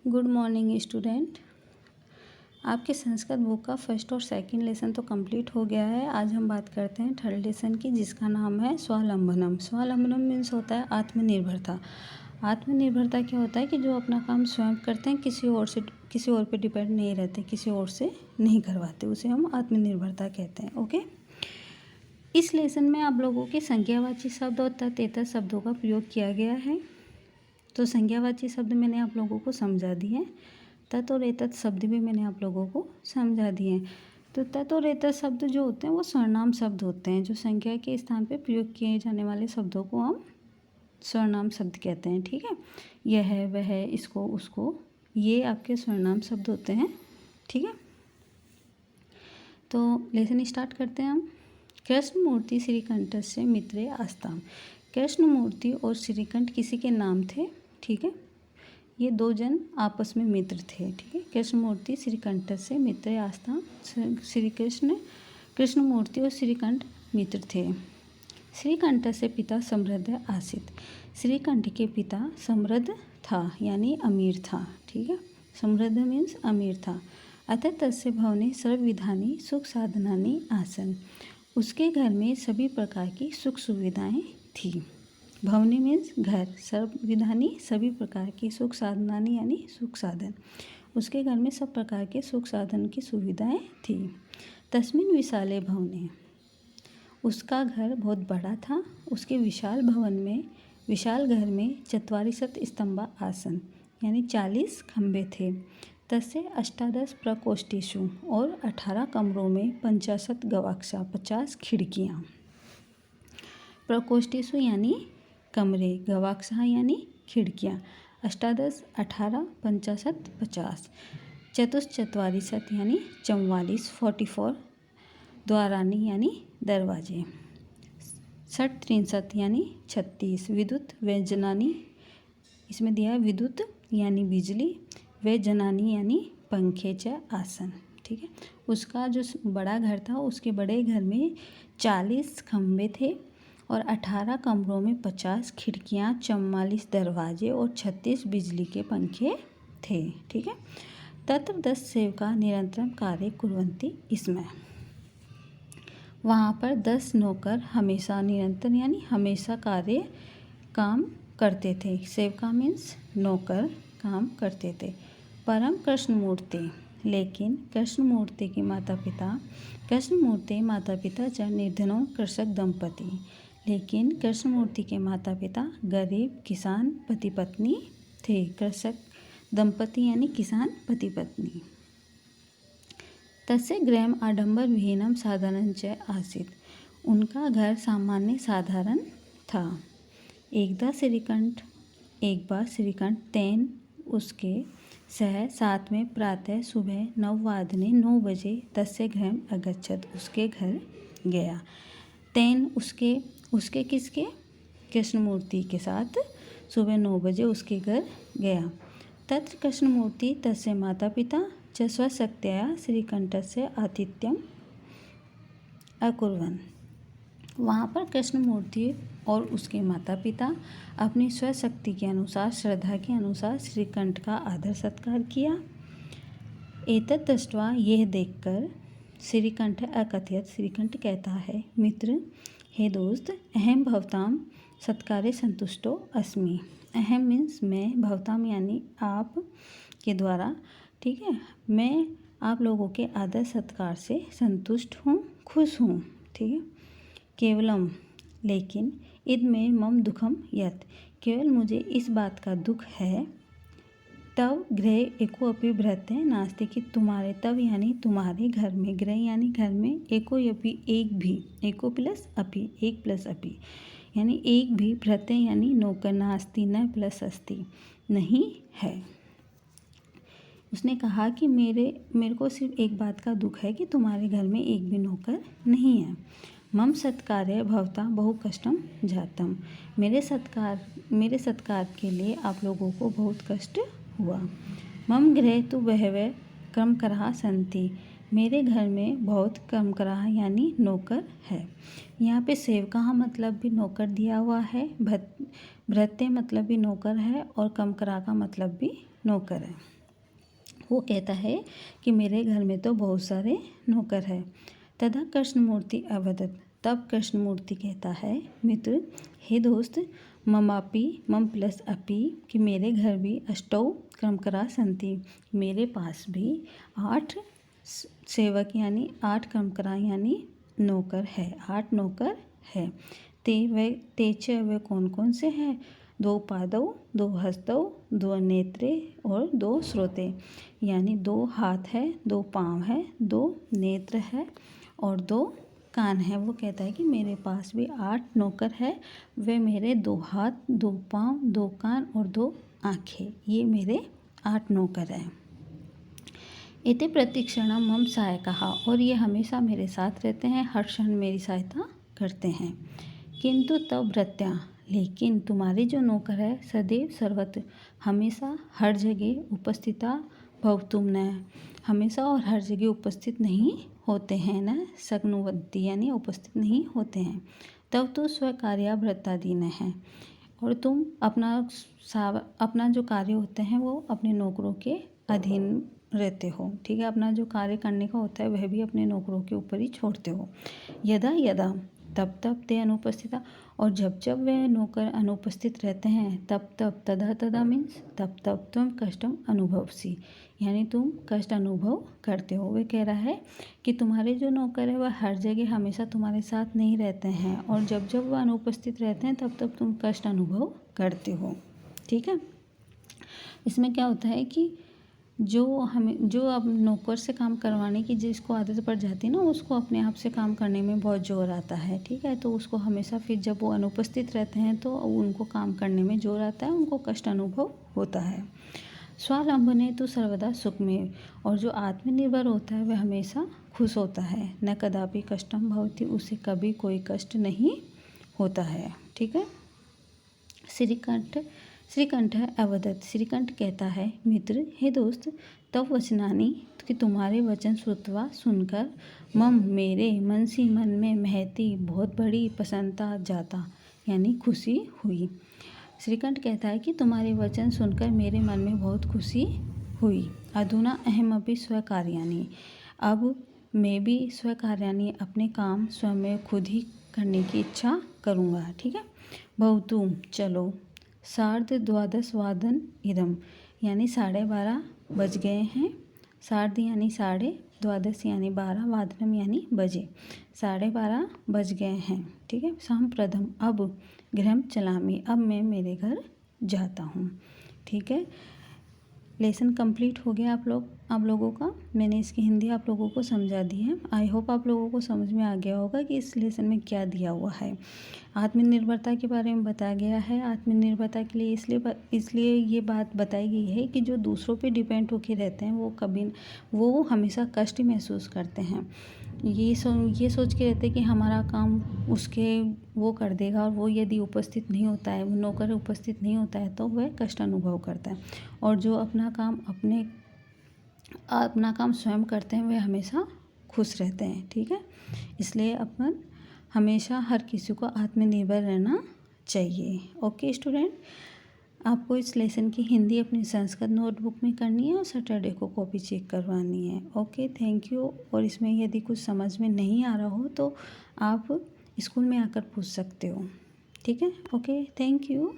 Good morning student. आपके Sanskrit book का first और सेकंड लेसन तो कंप्लीट हो गया है। आज हम बात करते हैं थर्ड लेसन की, जिसका नाम है स्वावलंबनम। स्वावलंबनम मीन्स होता है आत्मनिर्भरता। आत्मनिर्भरता क्या होता है कि जो अपना काम स्वयं करते हैं, किसी और पे डिपेंड नहीं रहते, किसी और से नहीं करवाते, उसे हम आत्मनिर्भरता कहते हैं। ओके, इस लेसन में आप लोगों के संज्ञावाची शब्द और ततेतर शब्दों का प्रयोग किया गया है। तो संज्ञावाची शब्द मैंने आप लोगों को समझा दिए, तत् और एतत् शब्द भी मैंने आप लोगों को समझा दिए। तो तत् और एतत् शब्द जो होते हैं वो सर्वनाम शब्द होते हैं। जो संज्ञा के स्थान पे प्रयोग किए जाने वाले शब्दों को हम सर्वनाम शब्द कहते हैं। ठीक है, यह है, वह है, इसको, उसको, ये आपके सर्वनाम शब्द होते हैं। ठीक है, तो लेसन स्टार्ट करते हैं हम। कृष्ण मूर्ति श्रीकंठ से मित्रे आस्ताम। कृष्ण मूर्ति और श्रीकंठ किसी के नाम थे। ठीक है, ये दो जन आपस में मित्र थे। ठीक है, कृष्ण मूर्ति श्रीकंठ से मित्रे आस्ताम। श्री कृष्ण मूर्ति और श्रीकंठ मित्र थे। श्रीकंठ से पिता समृद्ध आसित। श्रीकंठ के पिता समृद्ध था, यानी अमीर था। ठीक है, समृद्ध मीन्स अमीर था। अतः तस्य भवने सर्वविधानि सुख साधनानि आसन। उसके घर में सभी प्रकार की सुख सुविधाएं थी। भवनी मीन्स घर, सर्वविधानी सभी प्रकार की, सुख साधनानी यानी सुख साधन। उसके घर में सब प्रकार के सुख साधन की सुविधाएं थी। तस्मिन् विशाले भवने, उसका घर बहुत बड़ा था। उसके विशाल घर में 44 स्तंभा आसन यानी 40 खंबे थे। तस्य 18 प्रकोष्ठेषु, और 18 कमरों में 50 गवाक्षा 50 खिड़कियाँ। प्रकोष्ठेषु यानी कमरे, गवाक्षा यानी खिड़कियाँ। 18 18 50 50। चतुश्चत्वारिशत यानी 44 44 द्वारानी यानी दरवाजे। षट्त्रिंशत् यानी 36। विद्युत व्यजनानी, इसमें दिया है विद्युत यानी बिजली, व्यजनानी यानी पंखे च आसन। ठीक है, उसका जो बड़ा घर था, उसके बड़े घर में 40 खंबे थे और 18 कमरों में 50 खिड़कियाँ, 44 दरवाजे और 36 बिजली के पंखे थे। ठीक है, तत्र 10 सेवका निरंतर कार्य कुर्वन्ति। इसमें वहाँ पर 10 नौकर हमेशा, निरंतर यानी हमेशा काम करते थे। सेवका मीन्स नौकर, काम करते थे। परम कृष्णमूर्ति, लेकिन कृष्णमूर्ति के माता पिता च निर्धनों कृषक दंपति। लेकिन कृष्णमूर्ति के माता पिता गरीब किसान पति पत्नी थे। कृषक दंपति यानी किसान पति पत्नी। तस्य गृहम् आडंबर विहीनम साधारण च आसीत्। उनका घर सामान्य साधारण था। एक बार श्रीकंठ तेन उसके सह साथ में प्रातः सुबह 9 बजे तस्य गृहम् अगच्छत्, उसके घर गया। तेन उसके किसके, कृष्णमूर्ति के साथ सुबह 9 बजे उसके घर गया। तत्र कृष्णमूर्ति तस्य माता पिता च स्वशक्त्या श्रीकंठस्य आतिथ्यम अकुर्वन्। वहाँ पर कृष्णमूर्ति और उसके माता पिता अपनी स्वशक्ति के अनुसार, श्रद्धा के अनुसार श्रीकंठ का आदर सत्कार किया। एतत् दृष्ट्वा, यह देखकर, श्रीकंठ अकथयत्, श्रीकंठ कहता है, मित्र हे दोस्त, अहम भवताम सत्कारे संतुष्टो अस्मि। अहम मीन्स मैं, भवताम यानी आप के द्वारा। ठीक है, मैं आप लोगों के आदर सत्कार से संतुष्ट हूँ, खुश हूँ। ठीक है, केवलम लेकिन, इद में मम दुखम यत्, केवल मुझे इस बात का दुख है, तव गृहे एको अपि भृत्य नास्ति, कि तुम्हारे, तव यानी तुम्हारे घर में, गृह यानी घर में, एको अपि एक भी, एको प्लस अपि, एक प्लस अपि यानी एक भी, भृत्य यानी नौकर, नास्ति न प्लस अस्ति नहीं है। उसने कहा कि मेरे को सिर्फ एक बात का दुख है कि तुम्हारे घर में एक भी नौकर नहीं है। मम सत्कार्य भवता बहु कष्टम जातम। मेरे सत्कार के लिए आप लोगों को बहुत कष्ट हुआ। मम गृहे तु बहवः कर्मकराः सन्ति। मेरे घर में बहुत कर्मकराः यानी नौकर है। यहाँ पे सेवका मतलब भी नौकर दिया हुआ है, भृत्य मतलब भी नौकर है, और कर्मकरा का मतलब भी नौकर हैं। वो कहता है कि मेरे घर में तो बहुत सारे नौकर हैं। तदा कृष्णमूर्ति अवदत्, तब कृष्णमूर्ति कहता है, मित्र, हे दोस्त, ममापि मम प्लस अपि, कि मेरे घर भी अष्टौ कर्मकरा संति, मेरे पास भी 8 सेवक यानी 8 कर्मकरा यानी नौकर है, 8 नौकर है। ते च वे कौन कौन से हैं? 2 पादौ, 2 हस्तौ, 2 नेत्रे और 2 श्रोते, यानी 2 हाथ है, 2 पाँव है, 2 नेत्र है और 2 कान है। वो कहता है कि मेरे पास भी 8 नौकर है, वे मेरे 2 हाथ, 2 पाँव, 2 कान और 2 आँखें, ये मेरे 8 नौकर हैं। एते प्रतिक्षणम मम सहायकाः, और ये हमेशा मेरे साथ रहते हैं, हर क्षण मेरी सहायता करते हैं। किंतु तव भृत्या, लेकिन तुम्हारे जो नौकर है, सदैव सर्वत्र, हमेशा हर जगह उपस्थिता भवतुम न, हमेशा और हर जगह उपस्थित नहीं होते हैं, न शक्नुवन्ति यानी उपस्थित नहीं होते हैं। तब तो स्वकार्या भृत्यादीन है, और तुम अपना जो कार्य होते हैं वो अपने नौकरों के अधीन रहते हो, ठीक है। अपना जो कार्य करने का होता है वह भी अपने नौकरों के ऊपर ही छोड़ते हो। यदा यदा, तब तब ते अनुपस्थिता, और जब जब वे नौकर अनुपस्थित रहते हैं तब तब, तदा तदा मीन्स तब तब तुम कष्टम अनुभवसी, यानी तुम कष्ट अनुभव करते हो। वे कह रहा है कि तुम्हारे जो नौकर है वह हर जगह हमेशा तुम्हारे साथ नहीं रहते हैं, और जब जब वह अनुपस्थित रहते हैं तब तब तुम कष्ट अनुभव करते हो, ठीक है। इसमें क्या होता है कि जो अब नौकर से काम करवाने की जिसको आदत पड़ जाती है ना, उसको अपने आप से काम करने में बहुत जोर आता है, ठीक है। तो उसको हमेशा फिर जब वो अनुपस्थित रहते हैं तो उनको काम करने में जोर आता है, उनको कष्ट अनुभव होता है। स्वावलंबने तो सर्वदा सुख में, और जो आत्मनिर्भर होता है वह हमेशा खुश होता है। न कदापि कष्टम भवति, उसे कभी कोई कष्ट नहीं होता है, ठीक है। श्रीकंठ अवदत्, श्रीकंठ कहता है, मित्र, हे दोस्त, तव वचनानि, कि तुम्हारे वचन श्रुत्वा सुनकर, मम मेरे मनसी मन में महती बहुत बड़ी प्रसन्नता जाता, यानी खुशी हुई। श्रीकंठ कहता है कि तुम्हारे वचन सुनकर मेरे मन में बहुत खुशी हुई। अधुना अहमपि स्वकार्याणि, अब मैं भी स्वकार्याणि, अपने काम स्वयं में खुद ही करने की इच्छा करूँगा, ठीक है। भवतु, चलो, 12:30 इदम, यानी 12:30 बज गए हैं। सार्ध यानी 12:30 यानी 12, वादनम यानी बजे, 12:30 बज गए हैं, ठीक है। सांप्रथम, अब गृहम चलामि, अब मैं मेरे घर जाता हूँ, ठीक है। लेसन कंप्लीट हो गया आप लोगों का। मैंने इसकी हिंदी आप लोगों को समझा दी है। आई होप आप लोगों को समझ में आ गया होगा कि इस लेसन में क्या दिया हुआ है। आत्मनिर्भरता के बारे में बताया गया है। आत्मनिर्भरता के लिए इसलिए ये बात बताई गई है कि जो दूसरों पे डिपेंड होके रहते हैं वो हमेशा कष्ट ही महसूस करते हैं। ये सोच के रहते हैं कि हमारा काम वो कर देगा, और वो यदि उपस्थित नहीं होता है, वो नौकर उपस्थित नहीं होता है तो वह कष्ट अनुभव करता है। और जो अपना काम स्वयं करते हैं वे हमेशा खुश रहते हैं, ठीक है। इसलिए अपन हमेशा हर किसी को आत्मनिर्भर रहना चाहिए। ओके स्टूडेंट, आपको इस लेसन की हिंदी अपनी संस्कृत नोटबुक में करनी है और सैटरडे को कॉपी चेक करवानी है। Okay, thank you. और इसमें यदि कुछ समझ में नहीं आ रहा हो तो आप स्कूल में आकर पूछ सकते हो, ठीक है। Okay, thank you.